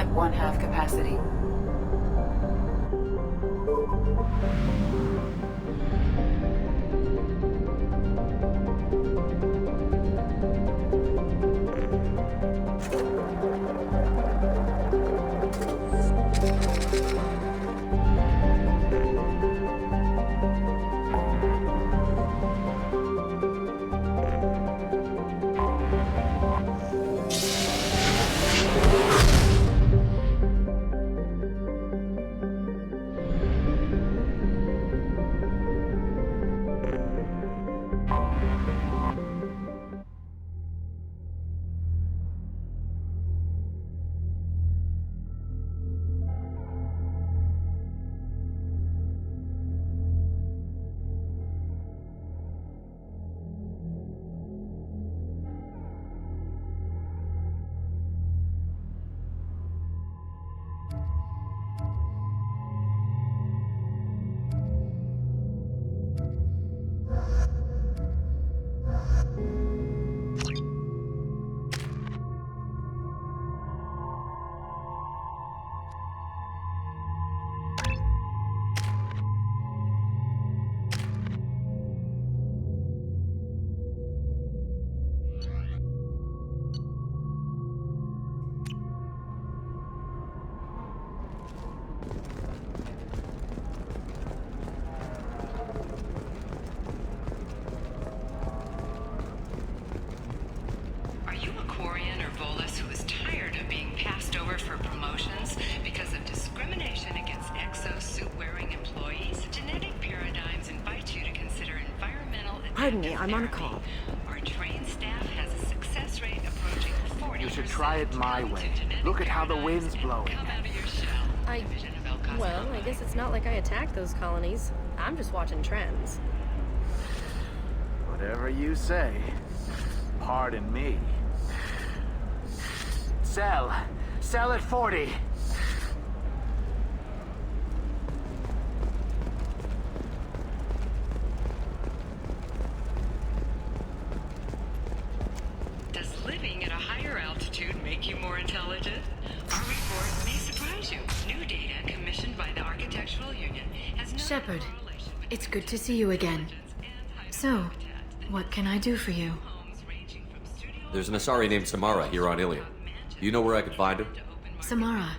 at 1/2 capacity. Pardon me, I'm on a call. Our trained staff has a success rate approaching 40%. You should try it my way. Look at how the wind's blowing. Come out of your shell. Well, I guess it's not like I attacked those colonies. I'm just watching trends. Whatever you say. Pardon me. Sell. Sell at 40. Does living at a higher altitude make you more intelligent? Our report may surprise you. New data commissioned by the Architectural Union has no Shepard, correlation between it's good to see you again. intelligence and So, habitat. what can I do for you? Homes ranging from studio There's an Asari named Samara here on Ilium. Do you know where I could find her? Samara.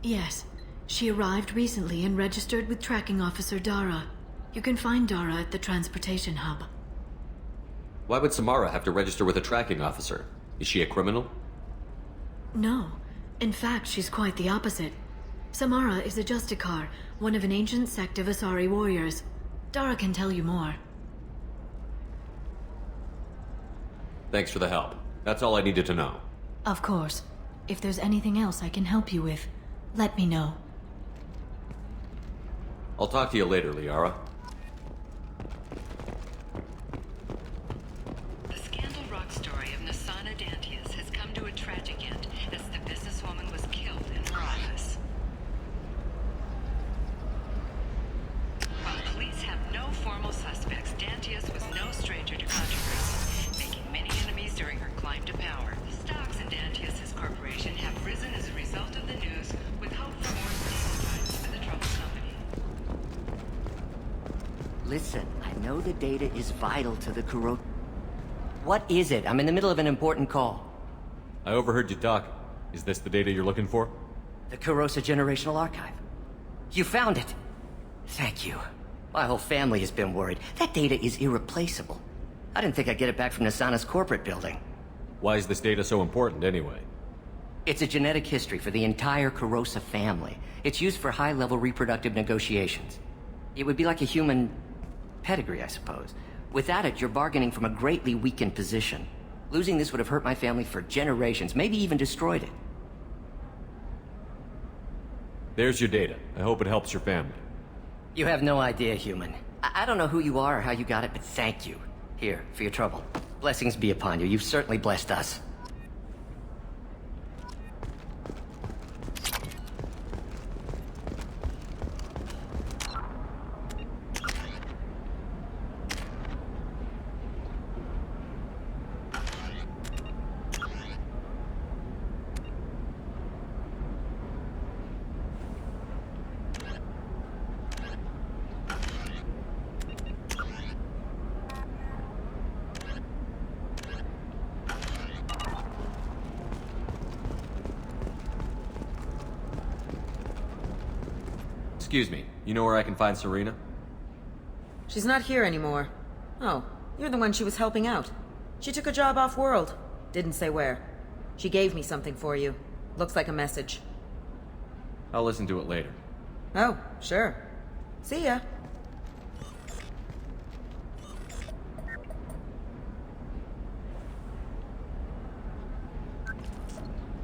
Yes. She arrived recently and registered with Tracking Officer Dara. You can find Dara at the transportation hub. Why would Samara have to register with a tracking officer? Is she a criminal? No. In fact, she's quite the opposite. Samara is a Justicar, one of an ancient sect of Asari warriors. Dara can tell you more. Thanks for the help. That's all I needed to know. Of course. If there's anything else I can help you with, let me know. I'll talk to you later, Liara. The Scandal Rock story of Nasana Dantius has come to a tragic end as the businesswoman was killed in her office. While police have no formal suspects, Dantius was no stranger to controversy, making many enemies during her climb to power. Stocks in Dantius's corporation have risen as a result of the news, with hope for more stable times for the troubled company. Listen, I know the data is vital to the Kuro... What is it? I'm in the middle of an important call. I overheard you talk. Is this the data you're looking for? The Kurosa Generational Archive. You found it! Thank you. My whole family has been worried. That data is irreplaceable. I didn't think I'd get it back from Nasana's corporate building. Why is this data so important anyway? It's a genetic history for the entire Kurosa family. It's used for high-level reproductive negotiations. It would be like a human pedigree, I suppose. Without it, you're bargaining from a greatly weakened position. Losing this would have hurt my family for generations, maybe even destroyed it. There's your data. I hope it helps your family. You have no idea, human. I don't know who you are or how you got it, but thank you. Here, for your trouble. Blessings be upon you. You've certainly blessed us. Excuse me, you know where I can find Serena? She's not here anymore. Oh, you're the one she was helping out. She took a job off-world. Didn't say where. She gave me something for you. Looks like a message. I'll listen to it later. Oh, sure. See ya.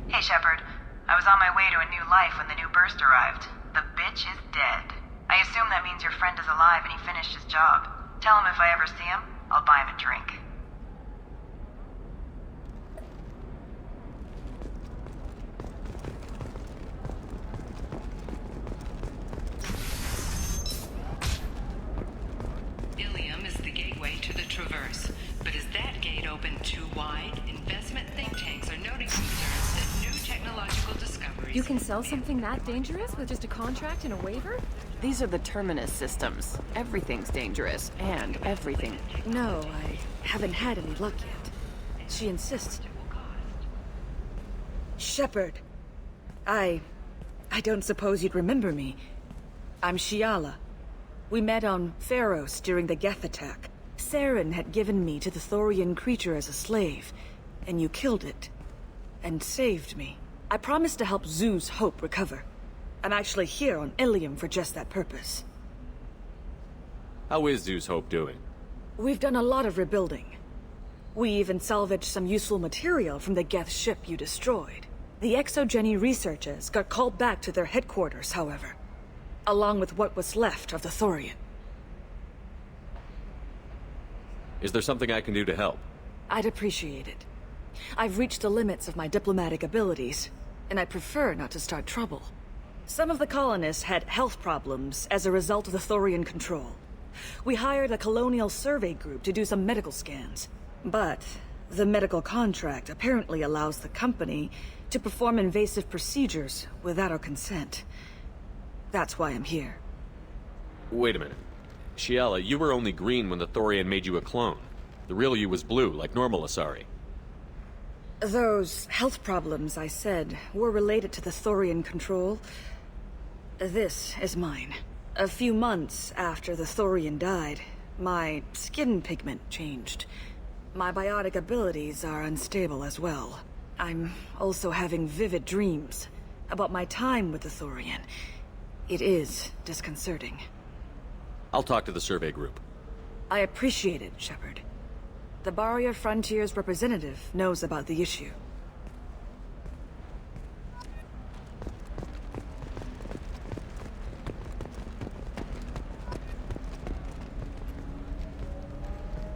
Hey, Shepard. I was on my way to a new life when the new burst arrived. The bitch is dead. I assume that means your friend is alive and he finished his job. Tell him if I ever see him, I'll buy him a drink. Ilium is the gateway to the Traverse. But is that gate open too wide? Investment think tanks are noting concerns that new technological discoveries... You can sell something that dangerous with just a contract and a waiver? These are the Terminus systems. Everything's dangerous, and everything. No, I haven't had any luck yet. She insists. Shepard. I don't suppose you'd remember me. I'm Shiala. We met on Pharos during the Geth attack. Saren had given me to the Thorian creature as a slave, and you killed it. And saved me. I promised to help Zoo's Hope recover. I'm actually here on Ilium for just that purpose. How is Zeus Hope doing? We've done a lot of rebuilding. We even salvaged some useful material from the Geth ship you destroyed. The Exogeny researchers got called back to their headquarters, however, along with what was left of the Thorian. Is there something I can do to help? I'd appreciate it. I've reached the limits of my diplomatic abilities, and I prefer not to start trouble. Some of the colonists had health problems as a result of the Thorian control. We hired a colonial survey group to do some medical scans. But the medical contract apparently allows the company to perform invasive procedures without our consent. That's why I'm here. Wait a minute. Shiala, you were only green when the Thorian made you a clone. The real you was blue, like normal Asari. Those health problems I said were related to the Thorian control. This is mine. A few months after the Thorian died, my skin pigment changed. My biotic abilities are unstable as well. I'm also having vivid dreams about my time with the Thorian. It is disconcerting. I'll talk to the survey group. I appreciate it, Shepard. The Barrier Frontiers representative knows about the issue.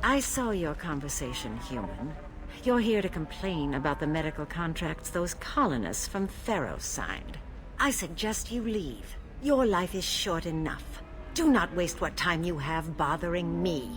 I saw your conversation, human. You're here to complain about the medical contracts those colonists from Pharos signed. I suggest you leave. Your life is short enough. Do not waste what time you have bothering me.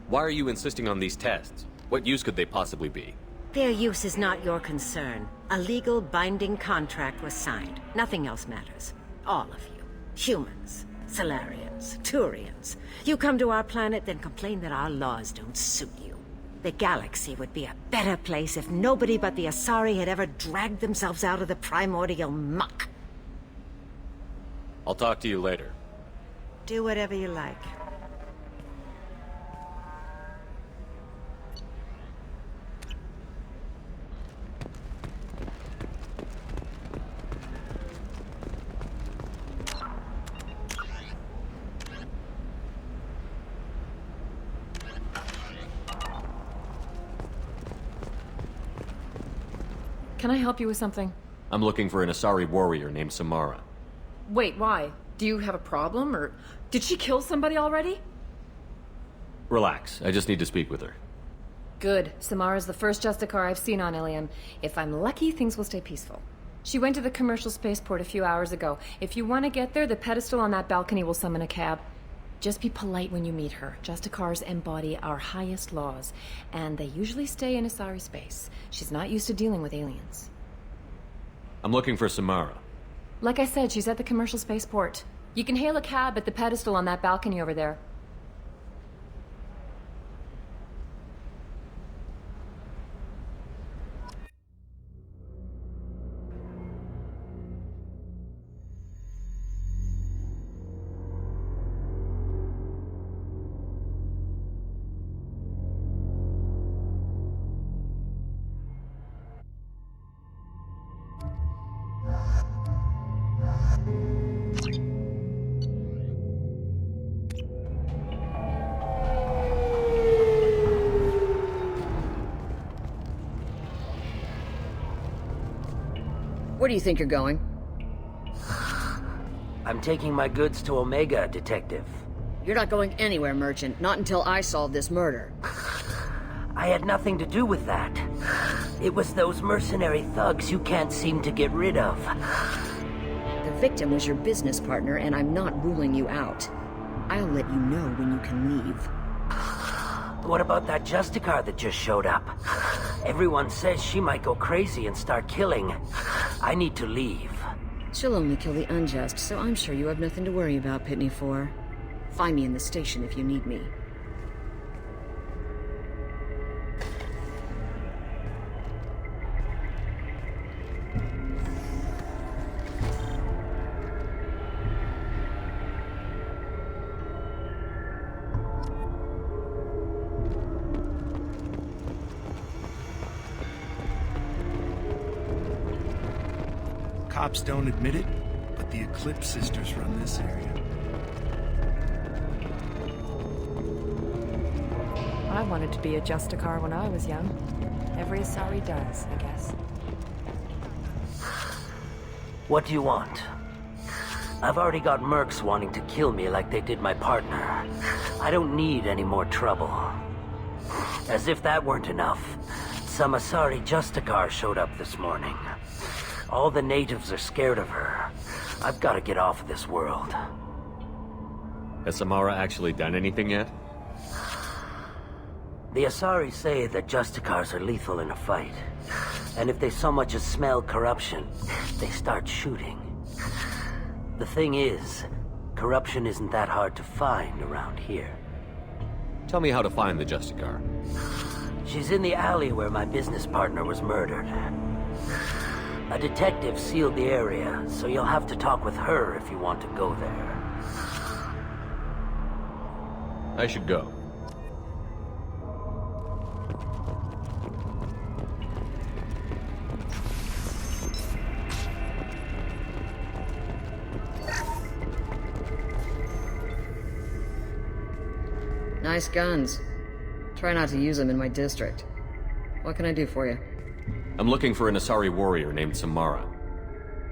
Why are you insisting on these tests? What use could they possibly be? Their use is not your concern. A legal binding contract was signed. Nothing else matters. All of you. Humans, Solarians, Turians. You come to our planet, then complain that our laws don't suit you. The galaxy would be a better place if nobody but the Asari had ever dragged themselves out of the primordial muck. I'll talk to you later. Do whatever you like. Can I help you with something? I'm looking for an Asari warrior named Samara. Wait, why? Do you have a problem, or did she kill somebody already? Relax, I just need to speak with her. Good. Samara's the first Justicar I've seen on Ilium. If I'm lucky, things will stay peaceful. She went to the commercial spaceport a few hours ago. If you want to get there, the pedestal on that balcony will summon a cab. Just be polite when you meet her. Justicars embody our highest laws, and they usually stay in Asari space. She's not used to dealing with aliens. I'm looking for Samara. Like I said, she's at the commercial spaceport. You can hail a cab at the pedestal on that balcony over there. Where do you think you're going? I'm taking my goods to Omega, Detective. You're not going anywhere, Merchant. Not until I solve this murder. I had nothing to do with that. It was those mercenary thugs you can't seem to get rid of. The victim was your business partner, and I'm not ruling you out. I'll let you know when you can leave. What about that Justicar that just showed up? Everyone says she might go crazy and start killing. I need to leave. She'll only kill the unjust, so I'm sure you have nothing to worry about, Pitney 4. Find me in the station if you need me. Cops don't admit it, but the Eclipse sisters run this area. I wanted to be a Justicar when I was young. Every Asari does, I guess. What do you want? I've already got mercs wanting to kill me like they did my partner. I don't need any more trouble. As if that weren't enough, some Asari Justicar showed up this morning. All the natives are scared of her. I've got to get off of this world. Has Samara actually done anything yet? The Asari say that Justicars are lethal in a fight. And if they so much as smell corruption, they start shooting. The thing is, corruption isn't that hard to find around here. Tell me how to find the Justicar. She's in the alley where my business partner was murdered. A detective sealed the area, so you'll have to talk with her if you want to go there. I should go. Nice guns. Try not to use them in my district. What can I do for you? I'm looking for an Asari warrior named Samara.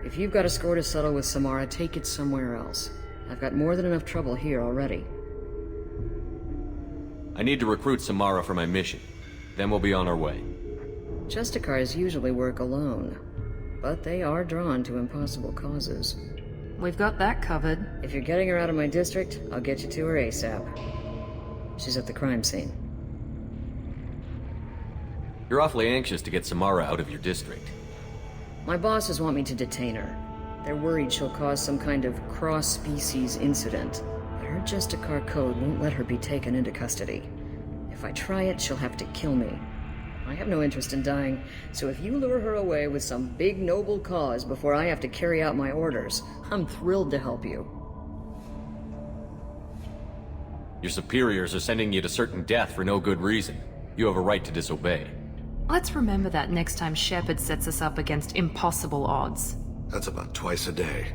If you've got a score to settle with Samara, take it somewhere else. I've got more than enough trouble here already. I need to recruit Samara for my mission. Then we'll be on our way. Justicars usually work alone, but they are drawn to impossible causes. We've got that covered. If you're getting her out of my district, I'll get you to her ASAP. She's at the crime scene. You're awfully anxious to get Samara out of your district. My bosses want me to detain her. They're worried she'll cause some kind of cross-species incident. But her Justicar code won't let her be taken into custody. If I try it, she'll have to kill me. I have no interest in dying, so if you lure her away with some big noble cause before I have to carry out my orders, I'm thrilled to help you. Your superiors are sending you to certain death for no good reason. You have a right to disobey. Let's remember that next time Shepard sets us up against impossible odds. That's about twice a day.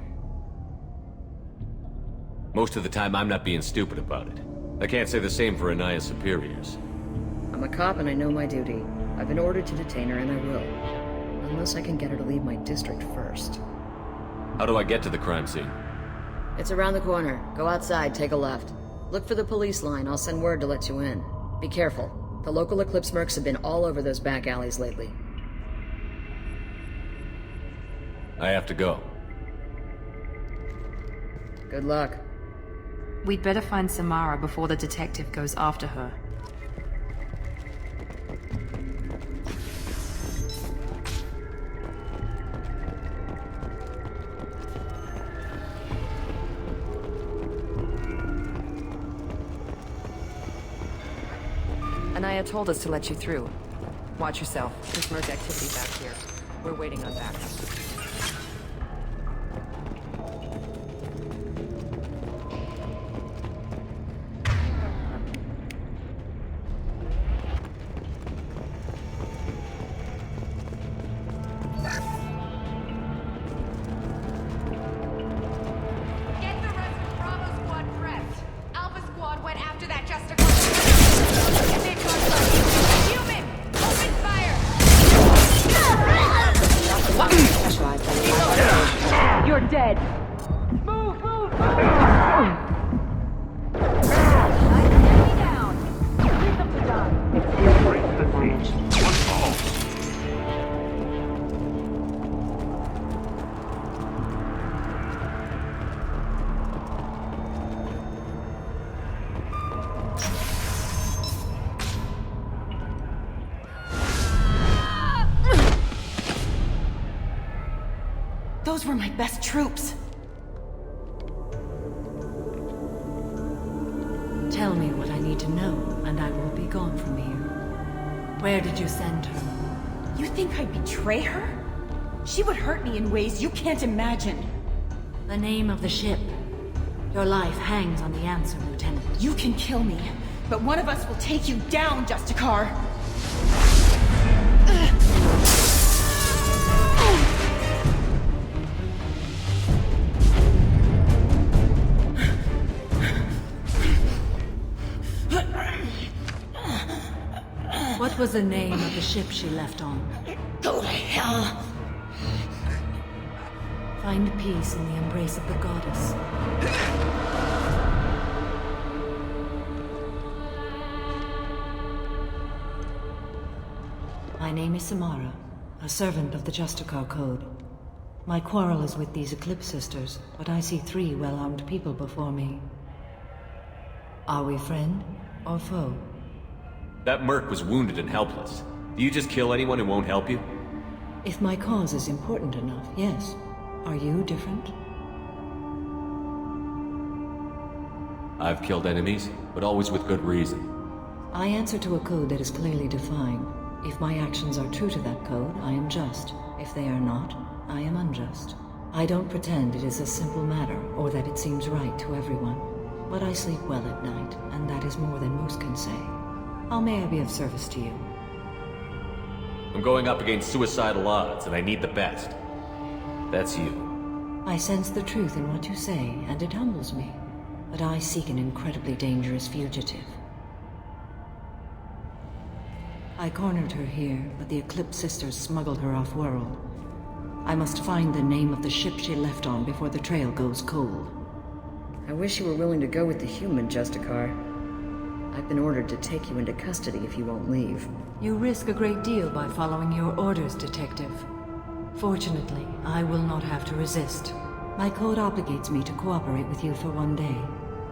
Most of the time, I'm not being stupid about it. I can't say the same for Anaya's superiors. I'm a cop and I know my duty. I've been ordered to detain her and I will. Unless I can get her to leave my district first. How do I get to the crime scene? It's around the corner. Go outside, take a left. Look for the police line. I'll send word to let you in. Be careful. The local Eclipse mercs have been all over those back alleys lately. I have to go. Good luck. We'd better find Samara before the detective goes after her. Anaya told us to let you through. Watch yourself. There's merc activity back here. We're waiting on backup. Get the rest of Bravo Squad prepped. Alpha Squad went after that Justicar. Human! Open fire! Specialized Those were my best troops. Tell me what I need to know, and I will be gone from here. Where did you send her? You think I'd betray her? She would hurt me in ways you can't imagine. The name of the ship. Your life hangs on the answer, Lieutenant. You can kill me, but one of us will take you down, Justicar. What was the name of the ship she left on? Go to hell! Find peace in the embrace of the goddess. My name is Samara, a servant of the Justicar Code. My quarrel is with these Eclipse Sisters, but I see 3 well-armed people before me. Are we friend or foe? That merc was wounded and helpless. Do you just kill anyone who won't help you? If my cause is important enough, yes. Are you different? I've killed enemies, but always with good reason. I answer to a code that is clearly defined. If my actions are true to that code, I am just. If they are not, I am unjust. I don't pretend it is a simple matter, or that it seems right to everyone. But I sleep well at night, and that is more than most can say. How may I be of service to you? I'm going up against suicidal odds, and I need the best. That's you. I sense the truth in what you say, and it humbles me. But I seek an incredibly dangerous fugitive. I cornered her here, but the Eclipse Sisters smuggled her off-world. I must find the name of the ship she left on before the trail goes cold. I wish you were willing to go with the human, Justicar. I've been ordered to take you into custody if you won't leave. You risk a great deal by following your orders, Detective. Fortunately, I will not have to resist. My code obligates me to cooperate with you for 1 day.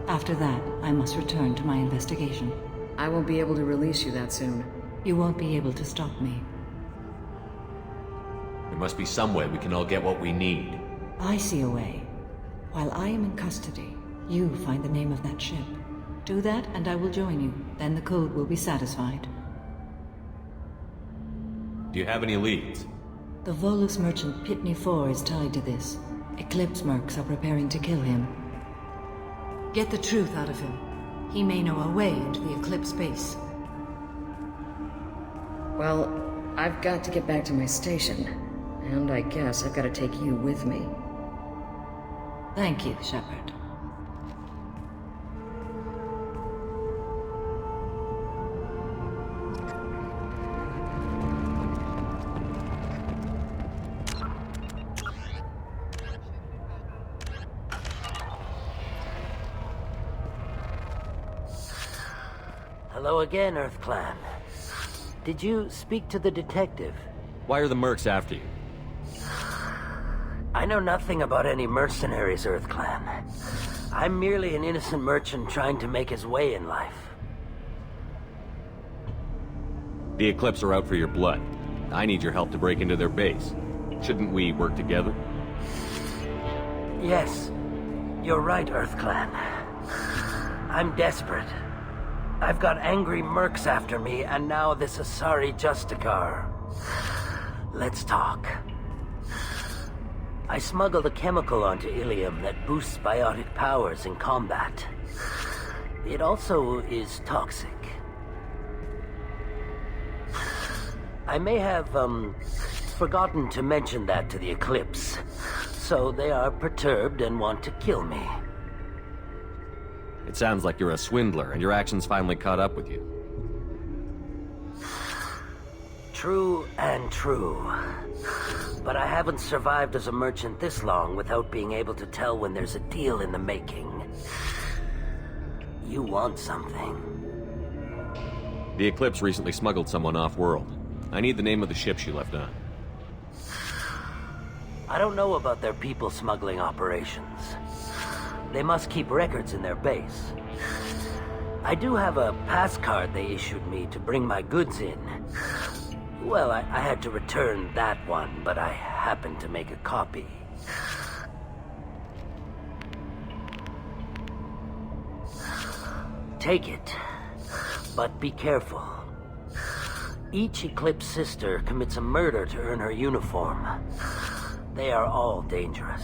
After that, I must return to my investigation. I won't be able to release you that soon. You won't be able to stop me. There must be some way we can all get what we need. I see a way. While I am in custody, you find the name of that ship. Do that, and I will join you. Then the code will be satisfied. Do you have any leads? The Volus merchant Pitney 4 is tied to this. Eclipse mercs are preparing to kill him. Get the truth out of him. He may know a way into the Eclipse base. Well, I've got to get back to my station. And I guess I've got to take you with me. Thank you, Shepard. Hello again, Earth Clan. Did you speak to the detective? Why are the mercs after you? I know nothing about any mercenaries, Earth Clan. I'm merely an innocent merchant trying to make his way in life. The Eclipse are out for your blood. I need your help to break into their base. Shouldn't we work together? Yes, you're right, Earth Clan. I'm desperate. I've got angry mercs after me, and now this Asari Justicar. Let's talk. I smuggled a chemical onto Ilium that boosts biotic powers in combat. It also is toxic. I may have, forgotten to mention that to the Eclipse, so they are perturbed and want to kill me. It sounds like you're a swindler, and your actions finally caught up with you. True and true. But I haven't survived as a merchant this long without being able to tell when there's a deal in the making. You want something. The Eclipse recently smuggled someone off-world. I need the name of the ship she left on. I don't know about their people smuggling operations. They must keep records in their base. I do have a pass card they issued me to bring my goods in. Well, I had to return that one, but I happened to make a copy. Take it, but be careful. Each Eclipse sister commits a murder to earn her uniform. They are all dangerous.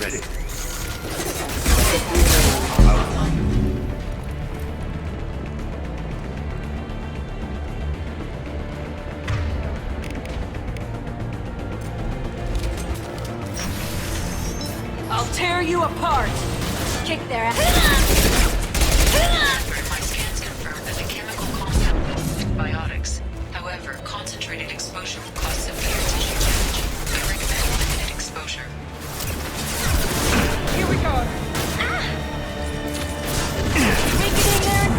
Ready. I'll tear you apart! Kick their ass! My scans confirm that the chemical compound is symbiotics. However, concentrated exposure will cause severe tissue damage. I recommend limited exposure. Here we go! Make it in there and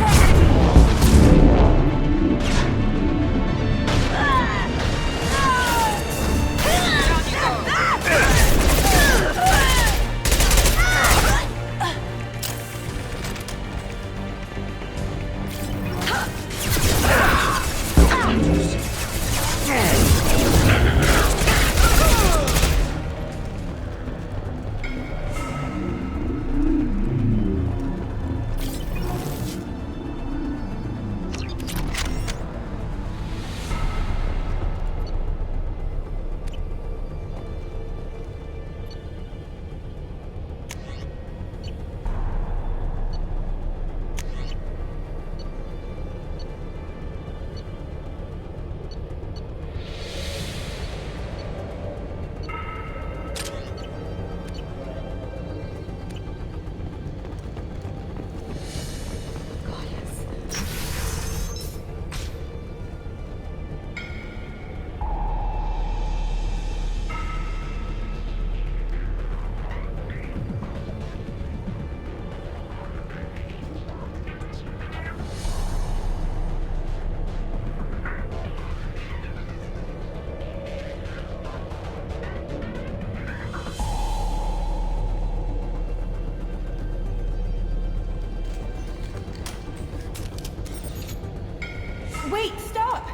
Wait, stop!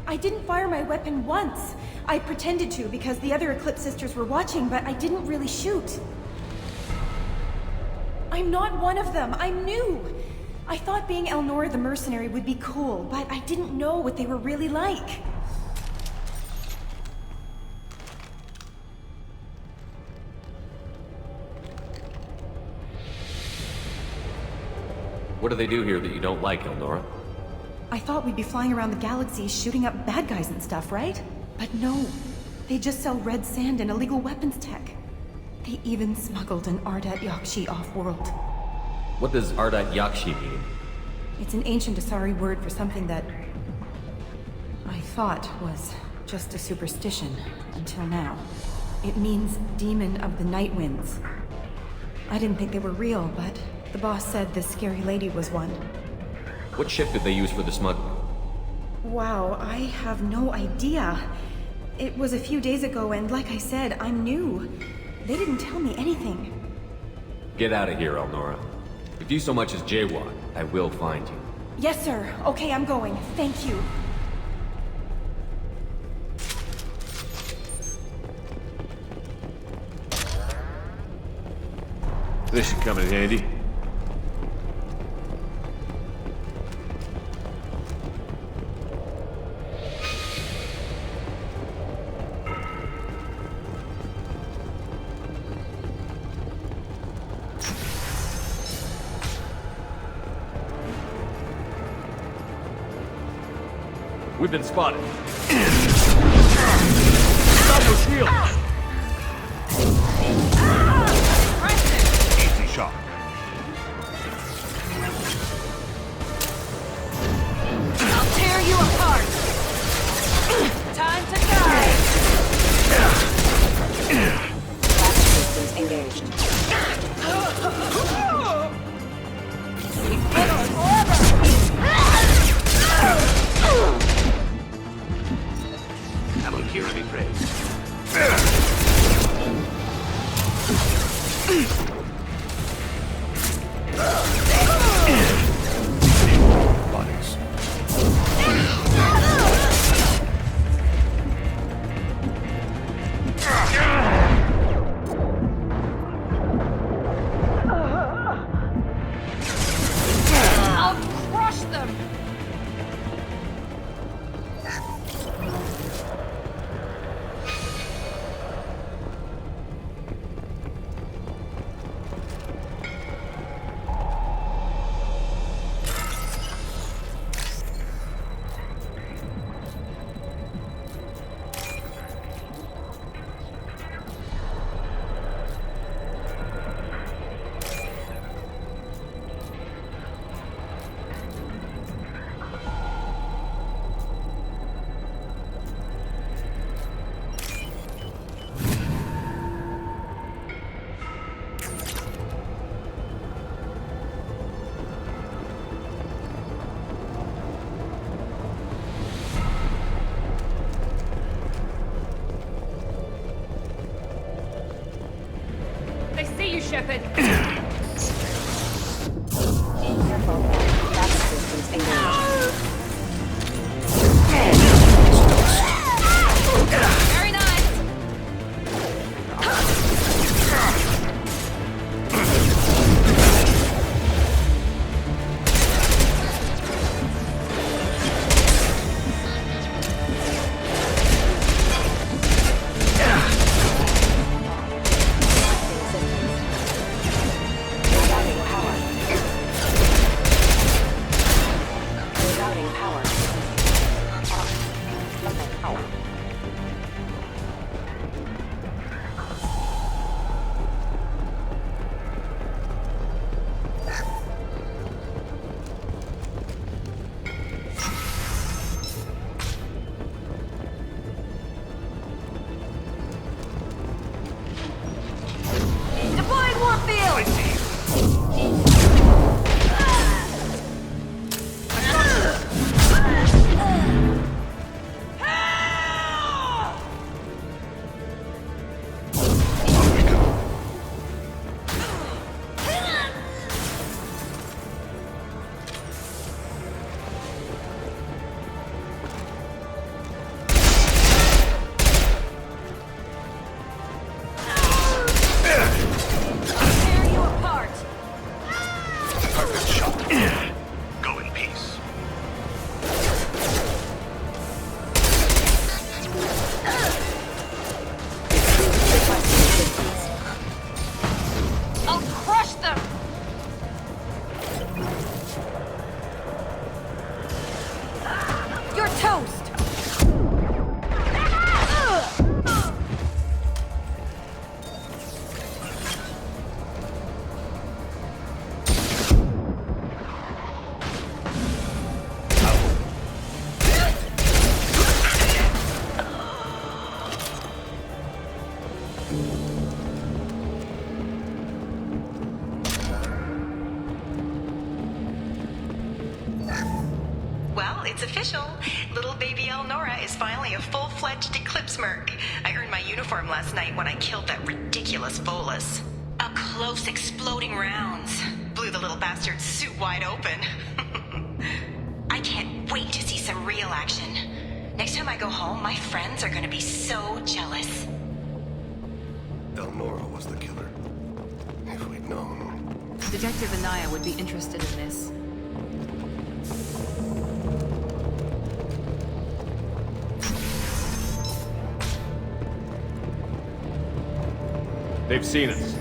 I didn't fire my weapon once. I pretended to because the other Eclipse sisters were watching, but I didn't really shoot. I'm not one of them. I'm new. I thought being Elnora the mercenary would be cool, but I didn't know what they were really like. What do they do here that you don't like, Elnora? I thought we'd be flying around the galaxy shooting up bad guys and stuff, right? But no. They just sell red sand and illegal weapons tech. They even smuggled an Ardat Yakshi off-world. What does Ardat Yakshi mean? It's an ancient Asari word for something that I thought was just a superstition until now. It means demon of the night winds. I didn't think they were real, but the boss said this scary lady was one. What ship did they use for the smuggling? Wow, I have no idea. It was a few days ago, and like I said, I'm new. They didn't tell me anything. Get out of here, Elnora. If you so much as jaywalk, I will find you. Yes, sir. Okay, I'm going. Thank you. This should come in handy. We've been spotted. Stop your shield! Easy shot. I'll see you, Shepard. Very nice. It's official. Little baby Elnora is finally a full-fledged Eclipse Merc. I earned my uniform last night when I killed that ridiculous Volus. Up close, exploding rounds. Blew the little bastard's suit wide open. I can't wait to see some real action. Next time I go home, my friends are gonna be so jealous. Elnora was the killer. If we'd known. Detective Anaya would be interested in this. They've seen us.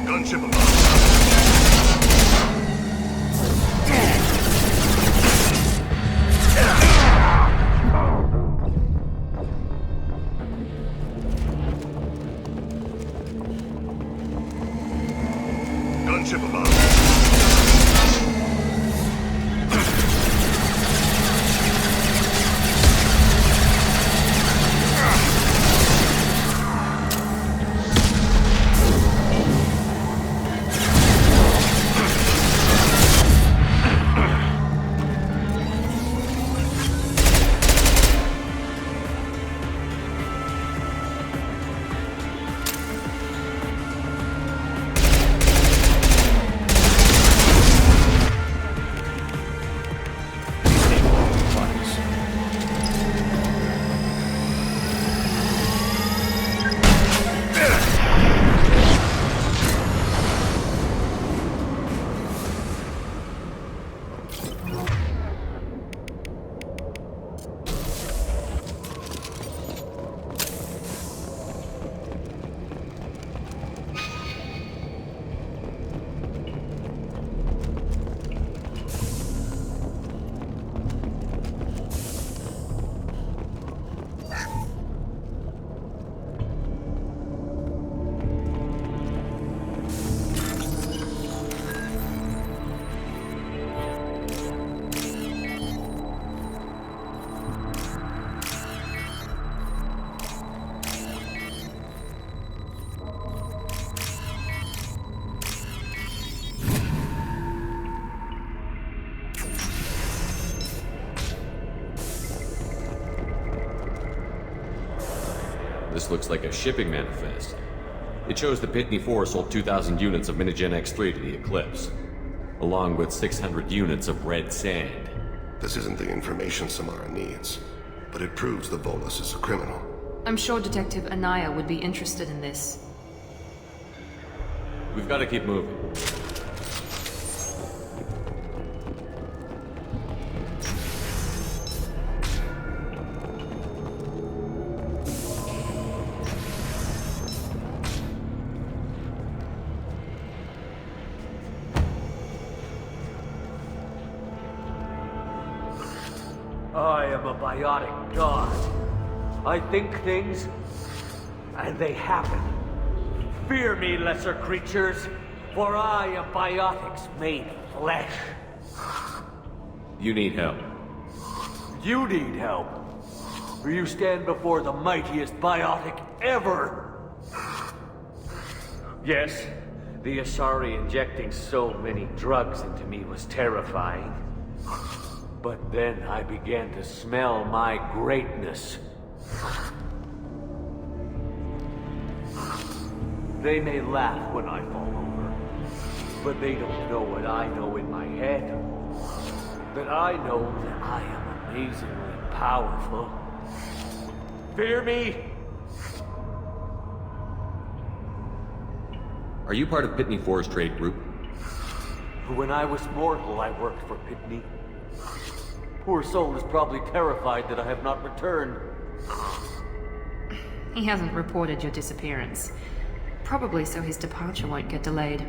Gunship above. Gunship above. This looks like a shipping manifest. It shows the Pitney 4 sold 2,000 units of Minigen X3 to the Eclipse, along with 600 units of red sand. This isn't the information Samara needs, but it proves the Volus is a criminal. I'm sure Detective Anaya would be interested in this. We've got to keep moving. I am a biotic god. I think things, and they happen. Fear me, lesser creatures, for I am biotics made flesh. You need help. You need help. For you stand before the mightiest biotic ever. Yes, the Asari injecting so many drugs into me was terrifying. But then I began to smell my greatness. They may laugh when I fall over, but they don't know what I know in my head. That I know that I am amazingly powerful. Fear me? Are you part of Pitney 4's trade group? When I was mortal, I worked for Pitney. Poor soul is probably terrified that I have not returned. He hasn't reported your disappearance. Probably so his departure won't get delayed.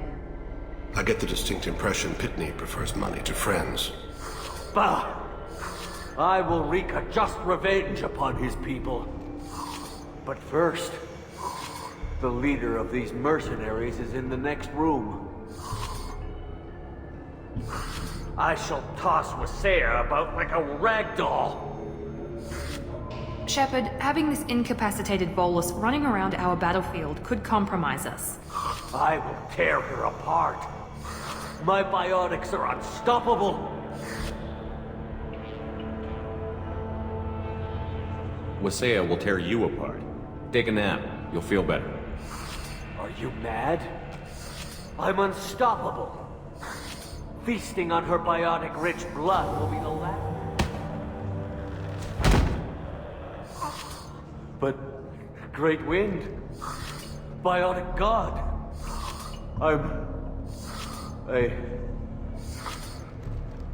I get the distinct impression Pitney prefers money to friends. Bah! I will wreak a just revenge upon his people. But first, the leader of these mercenaries is in the next room. I shall toss Wasea about like a rag doll. Shepard, having this incapacitated Volus running around our battlefield could compromise us. I will tear her apart. My biotics are unstoppable. Wasea will tear you apart. Take a nap. You'll feel better. Are you mad? I'm unstoppable. Feasting on her biotic-rich blood will be the last. But, Great Wind, biotic god,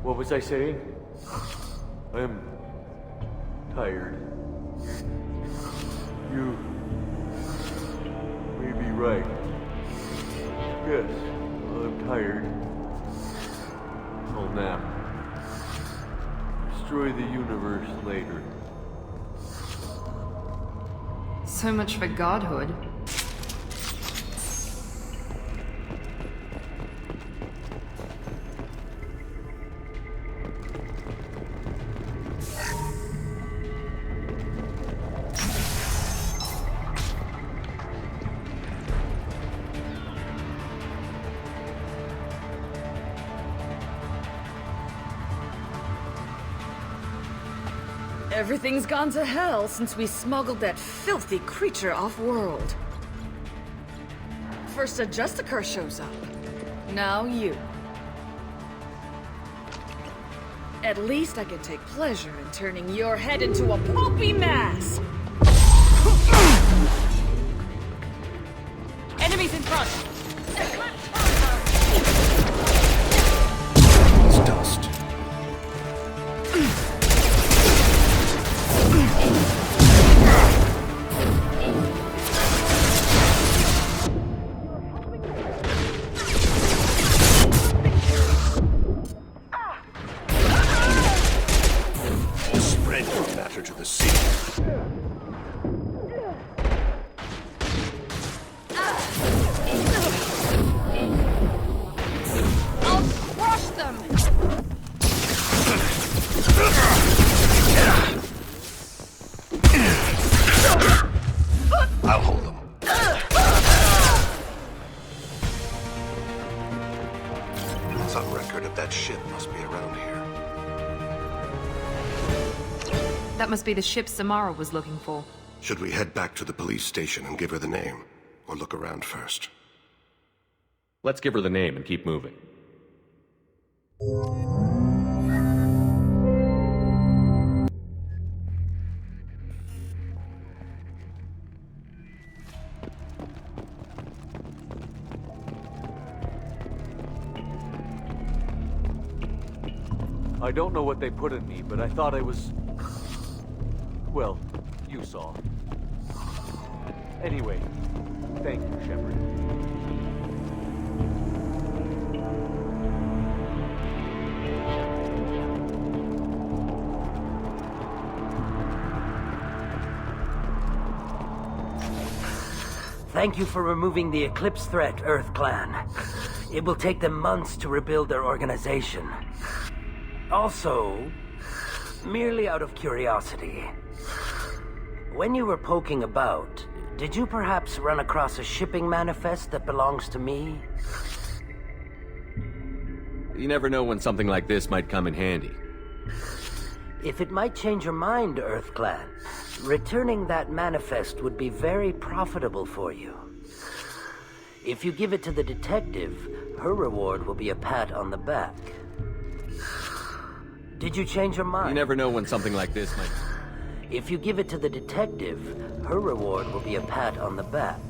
what was I saying? I'm tired. You may be right. Yes, I'm tired. I'll nap. Destroy the universe later. So much for godhood. Everything's gone to hell since we smuggled that filthy creature off-world. First a Justicar shows up. Now you. At least I can take pleasure in turning your head into a pulpy mass! Enemies in front! It's dust. Spread your matter to the sea. I'll crush them! I'll hold them. Some record of that ship must be around here. That must be the ship Samara was looking for. Should we head back to the police station and give her the name, or look around first? Let's give her the name and keep moving. I don't know what they put in me, but I thought I was... Well, you saw. Anyway, thank you, Shepard. Thank you for removing the Eclipse threat, Earth Clan. It will take them months to rebuild their organization. Also, merely out of curiosity, when you were poking about, did you perhaps run across a shipping manifest that belongs to me? You never know when something like this might come in handy. If it might change your mind, Earth Clan, returning that manifest would be very profitable for you. If you give it to the detective, her reward will be a pat on the back. Did you change your mind? You never know when something like this might... If you give it to the detective, her reward will be a pat on the back.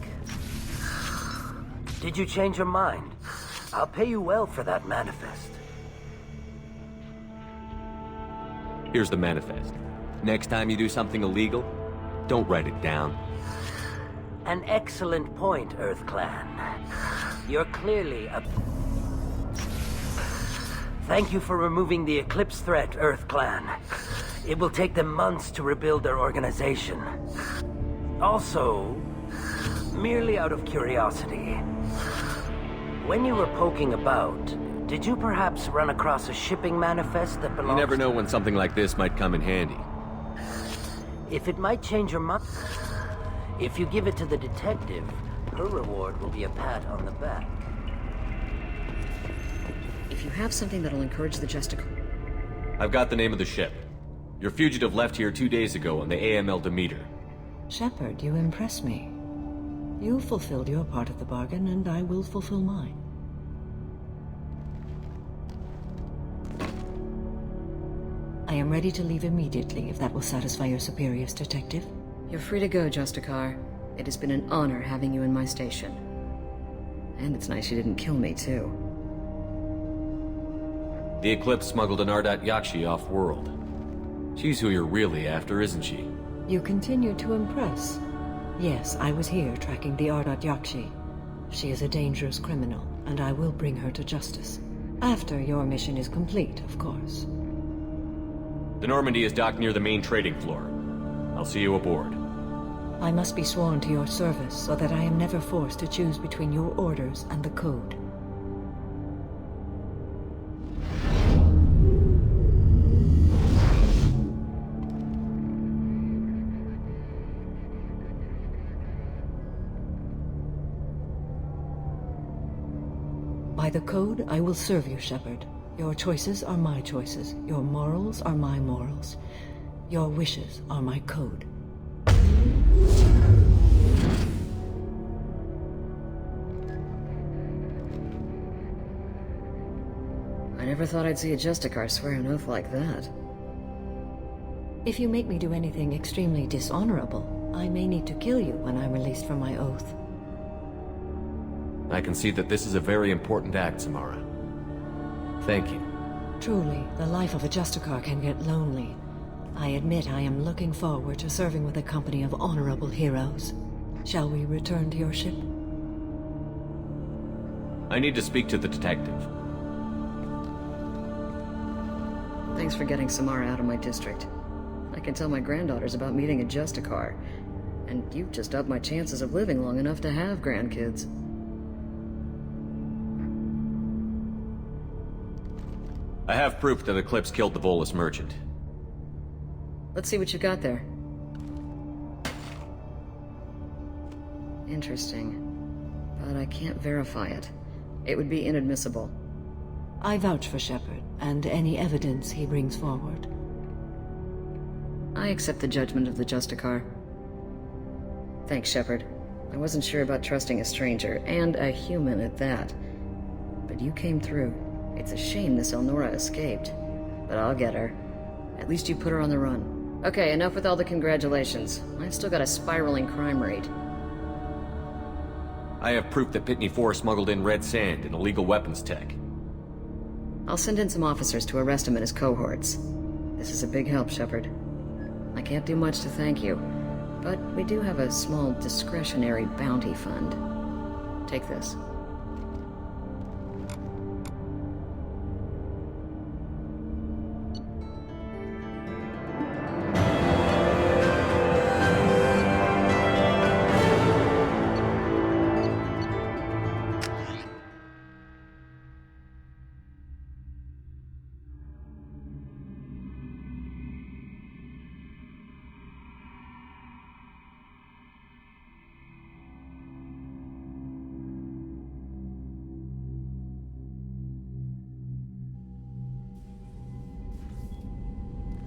Did you change your mind? I'll pay you well for that manifest. Here's the manifest. Next time you do something illegal, don't write it down. An excellent point, Earth Clan. You're clearly a... Thank you for removing the Eclipse threat, Earth Clan. It will take them months to rebuild their organization. Also, merely out of curiosity, when you were poking about, did you perhaps run across a shipping manifest that belongs... You never know when something like this might come in handy. If it might change your mind... If you give it to the detective, her reward will be a pat on the back. If you have something that'll encourage the Justicar... I've got the name of the ship. Your fugitive left here 2 days ago on the AML Demeter. Shepard, you impress me. You fulfilled your part of the bargain, and I will fulfill mine. I am ready to leave immediately, if that will satisfy your superiors, Detective. You're free to go, Justicar. It has been an honor having you in my station. And it's nice you didn't kill me, too. The Eclipse smuggled an Ardat Yakshi off-world. She's who you're really after, isn't she? You continue to impress. Yes, I was here tracking the Ardat Yakshi. She is a dangerous criminal, and I will bring her to justice. After your mission is complete, of course. The Normandy is docked near the main trading floor. I'll see you aboard. I must be sworn to your service so that I am never forced to choose between your orders and the Code. By the Code, I will serve you, Shepard. Your choices are my choices. Your morals are my morals. Your wishes are my code. I never thought I'd see a Justicar swear an oath like that. If you make me do anything extremely dishonorable, I may need to kill you when I'm released from my oath. I can see that this is a very important act, Samara. Thank you. Truly, the life of a Justicar can get lonely. I admit I am looking forward to serving with a company of honorable heroes. Shall we return to your ship? I need to speak to the detective. Thanks for getting Samara out of my district. I can tell my granddaughters about meeting a Justicar, and you've just upped my chances of living long enough to have grandkids. I have proof that Eclipse killed the Volus merchant. Let's see what you got there. Interesting. But I can't verify it. It would be inadmissible. I vouch for Shepard, and any evidence he brings forward. I accept the judgment of the Justicar. Thanks, Shepard. I wasn't sure about trusting a stranger, and a human at that. But you came through. It's a shame this Elnora escaped. But I'll get her. At least you put her on the run. Okay, enough with all the congratulations. I've still got a spiraling crime rate. I have proof that Pitney 4 smuggled in red sand and illegal weapons tech. I'll send in some officers to arrest him and his cohorts. This is a big help, Shepard. I can't do much to thank you, but we do have a small discretionary bounty fund. Take this.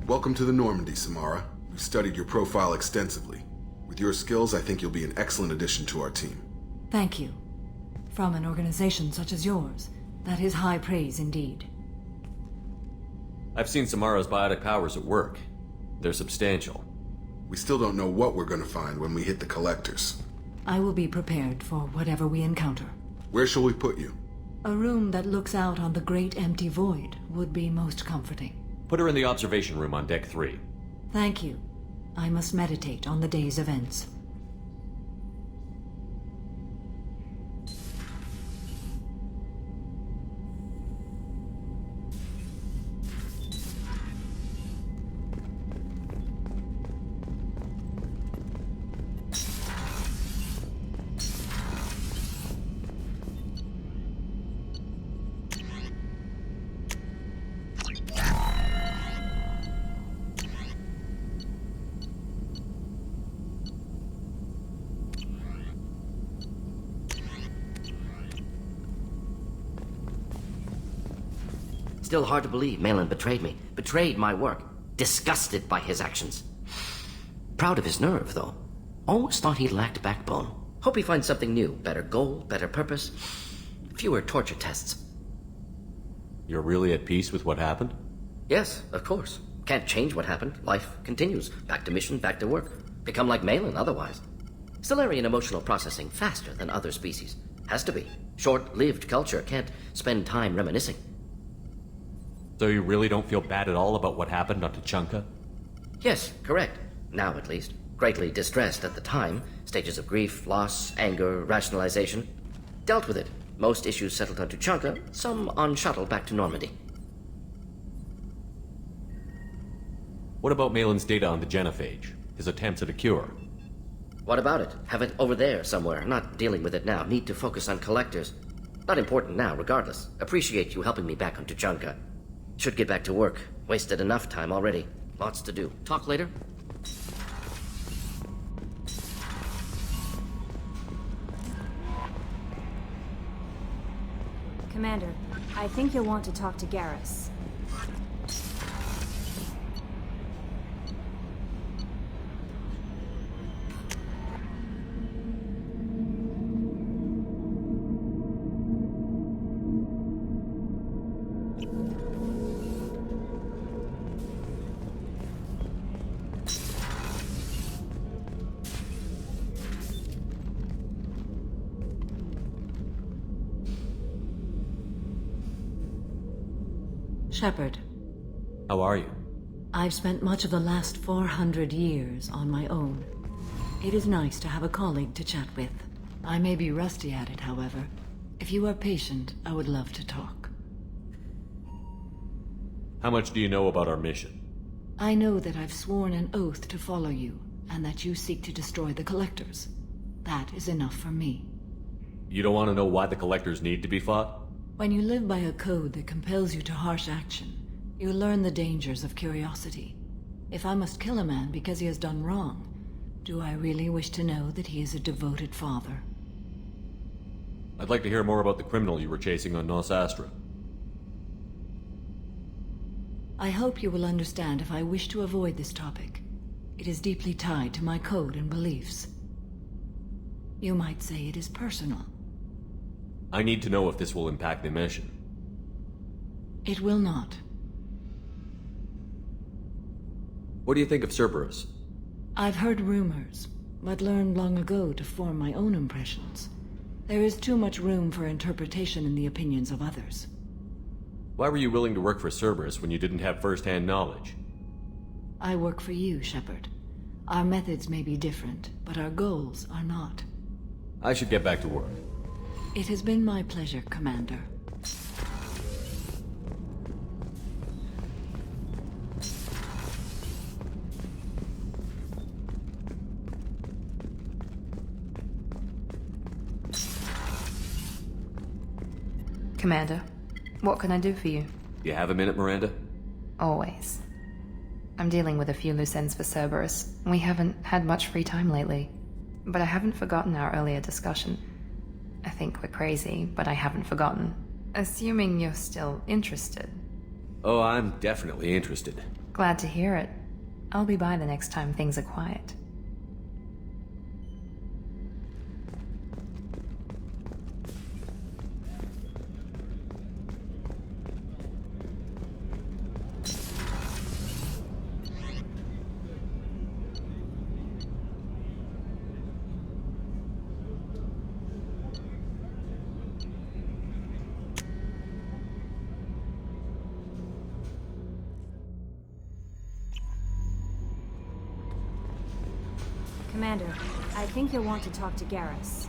Welcome to the Normandy, Samara. We've studied your profile extensively. With your skills, I think you'll be an excellent addition to our team. Thank you. From an organization such as yours, that is high praise indeed. I've seen Samara's biotic powers at work. They're substantial. We still don't know what we're going to find when we hit the collectors. I will be prepared for whatever we encounter. Where shall we put you? A room that looks out on the great empty void would be most comforting. Put her in the observation room on deck 3. Thank you. I must meditate on the day's events. Still hard to believe Malin betrayed me. Betrayed my work. Disgusted by his actions. Proud of his nerve, though. Always thought he lacked backbone. Hope he finds something new. Better goal, better purpose. Fewer torture tests. You're really at peace with what happened? Yes, of course. Can't change what happened. Life continues. Back to mission, back to work. Become like Malin otherwise. Stellarian emotional processing faster than other species. Has to be. Short-lived culture can't spend time reminiscing. So you really don't feel bad at all about what happened on Tuchanka? Yes, correct. Now at least. Greatly distressed at the time. Stages of grief, loss, anger, rationalization. Dealt with it. Most issues settled on Tuchanka, some on shuttle back to Normandy. What about Malin's data on the genophage? His attempts at a cure? What about it? Have it over there somewhere. Not dealing with it now. Need to focus on collectors. Not important now, regardless. Appreciate you helping me back on Tuchanka. Should get back to work. Wasted enough time already. Lots to do. Talk later? Commander, I think you'll want to talk to Garrus. Shepard. How are you? I've spent much of the last 400 years on my own. It is nice to have a colleague to chat with. I may be rusty at it, however. If you are patient, I would love to talk. How much do you know about our mission? I know that I've sworn an oath to follow you, and that you seek to destroy the Collectors. That is enough for me. You don't want to know why the Collectors need to be fought? When you live by a code that compels you to harsh action, you learn the dangers of curiosity. If I must kill a man because he has done wrong, do I really wish to know that he is a devoted father? I'd like to hear more about the criminal you were chasing on Nos Astra. I hope you will understand if I wish to avoid this topic. It is deeply tied to my code and beliefs. You might say it is personal. I need to know if this will impact the mission. It will not. What do you think of Cerberus? I've heard rumors, but learned long ago to form my own impressions. There is too much room for interpretation in the opinions of others. Why were you willing to work for Cerberus when you didn't have first-hand knowledge? I work for you, Shepard. Our methods may be different, but our goals are not. I should get back to work. It has been my pleasure, Commander. Commander, what can I do for you? You have a minute, Miranda? Always. I'm dealing with a few loose ends for Cerberus. We haven't had much free time lately. But I haven't forgotten our earlier discussion. I think we're crazy, but I haven't forgotten. Assuming you're still interested. Oh, I'm definitely interested. Glad to hear it. I'll be by the next time things are quiet. Commander, I think you'll want to talk to Garrus.